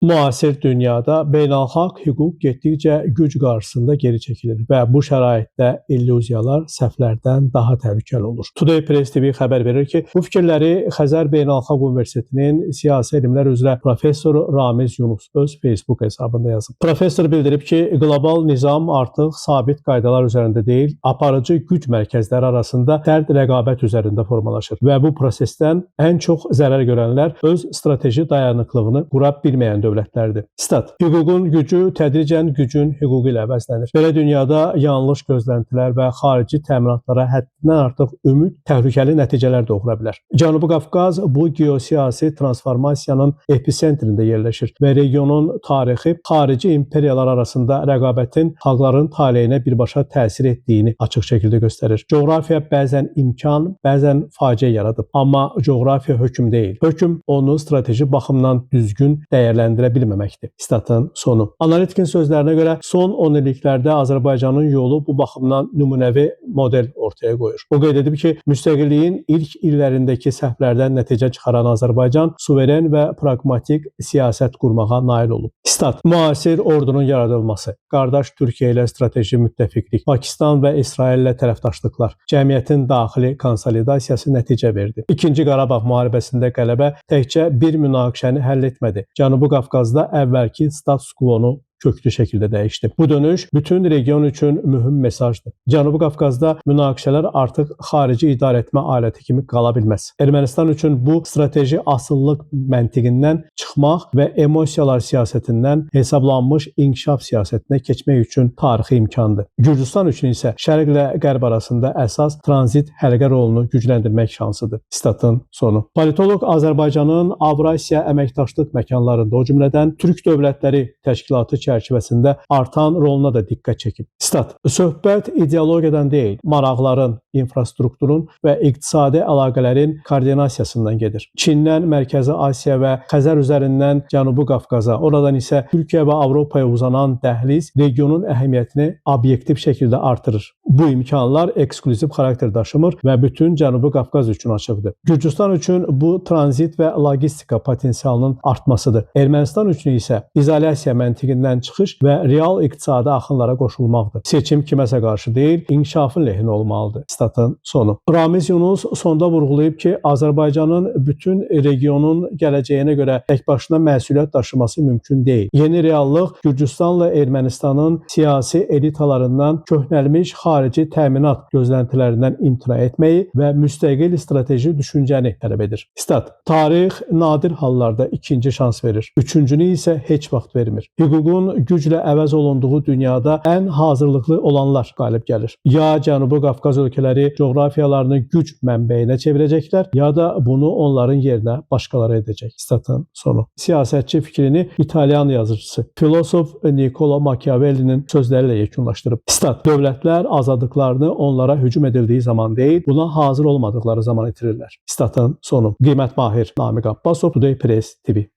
Müasir dünyada beynəlxalq hüquq getdikcə güc qarşısında geri çəkilir və bu şəraitdə illüziyalar səhvlərdən daha təhlükəli olur. Today Press TV xəbər verir ki, bu fikirləri Xəzər Beynəlxalq Universitetinin siyasi elmlər üzrə professoru Ramiz Yunus öz Facebook hesabında yazıb. Professor bildirib ki, qlobal nizam artıq sabit qaydalar üzərində deyil, aparıcı güc mərkəzləri arasında sərt rəqabət üzərində formalaşır və bu prosesdən ən çox zərər görənlər öz strateji dayanıqlığını qura bilməyən dövlətlərdir. Stat: Hüququn gücü tədricən gücün hüququ ilə əvəzlənir. Belə dünyada yanlış gözləntilər və xarici təminatlara həddindən artıq ümid təhlükəli nəticələr doğura bilər. Cənubi Qafqaz bu geosiyasi transformasiyanın episentrində yerləşir və regionun tarixi xarici imperiyalar arasında rəqabətin xalqların taleyinə birbaşa təsir etdiyini açıq şəkildə göstərir. Coğrafiya bəzən imkan, bəzən faciə yaradıb, amma coğrafiya hökm deyil. Hökm onu strateji baxımdan düzgün dəyərləndirə bilməməkdir. Statın sonu. Analitikin sözlərinə görə son 10 illiklərdə Azərbaycanın yolu bu baxımdan nümunəvi model ortaya qoyur. O qeyd edib ki, müstəqilliyin ilk illərindəki səhvlərdən nəticə çıxaran Azərbaycan suveren və praqmatik siyasət qurmağa nail olub. Stat: Müasir ordunun yaradılması, qardaş Türkiyə ilə strateji müttəfiqlik, Pakistan və İsrail ilə tərəfdaşlıqlar, cəmiyyətin daxili konsolidasiyası nəticə verdi. İkinci Qarabağ müharibəsində qələbə təkcə bir münaqişəni həll etmədi. Cənubi Qafqazda əvvəlki status quo-nu köklü şəkildə dəyişdi. Bu dönüş bütün region üçün mühüm mesajdır. Cənubi Qafqazda münaqişələr artıq xarici idarəetmə aləti kimi qala bilməz. Ermənistan üçün bu strateji asıllıq məntiqindən çıxmaq və emosiyalar siyasətindən hesablanmış inkişaf siyasətinə keçmək üçün tarixi imkandır. Gürcüstan üçün isə şərqlə qərb arasında əsas tranzit həlqə rolunu gücləndirmək şansıdır. Statın sonu. Politoloq Azərbaycanın Avrasiya əməkdaşlıq məkanlarında, o cümlədən Türk Dövlətləri Təşkilatı çərçivəsində artan roluna da diqqət çəkib. Stat: Söhbət ideologiyadan deyil, maraqların, infrastrukturun və iqtisadi əlaqələrin koordinasiyasından gedir. Çindən Mərkəzi Asiya və Xəzər üzərindən Cənubi Qafqaza, oradan isə Türkiyə və Avropaya uzanan dəhliz regionun əhəmiyyətini obyektiv şəkildə artırır. Bu imkanlar eksklüziv xarakter daşımır və bütün Cənubi Qafqaz üçün açıqdır. Gürcüstan üçün bu tranzit və logistika potensialının artmasıdır. Ermənistan üçün isə izolyasiya məntiqindən çıxış və real iqtisadi axınlara qoşulmaqdır. Seçim kiməsə qarşı deyil, inkişafın lehinə olmalıdır. Statın sonu. Ramiz Yunus sonda vurğulayıb ki, Azərbaycanın bütün regionun gələcəyinə görə təkbaşına məsuliyyət daşıması mümkün deyil. Yeni reallıq Gürcüstanla Ermənistanın siyasi elitalarından köhnəlmiş xarici təminat gözləntilərindən imtina etməyi və müstəqil strateji düşüncəni tələb edir. Stat: Tarix nadir hallarda ikinci şans verir. Üçüncünü isə heç vaxt vermir. Hüququn güclə əvəz olunduğu dünyada ən hazırlıqlı olanlar qalib gəlir. Ya Cənubi Qafqaz ölkələri coğrafiyalarını güc mənbəyinə çevirəcəklər, ya da bunu onların yerinə başqaları edəcək. Statın sonu. Siyasətçi fikrini İtalyan yazıcısı, filosof Niccolo Machiavelli'nin sözləri ilə yekunlaşdırıb. Stat: Dövlətlər azadlıqlarını onlara hücum edildiyi zaman deyil, buna hazır olmadıqları zaman itirirlər. Statın sonu. Qiymət Mahir, Namiq Abbasov, Today Press TV.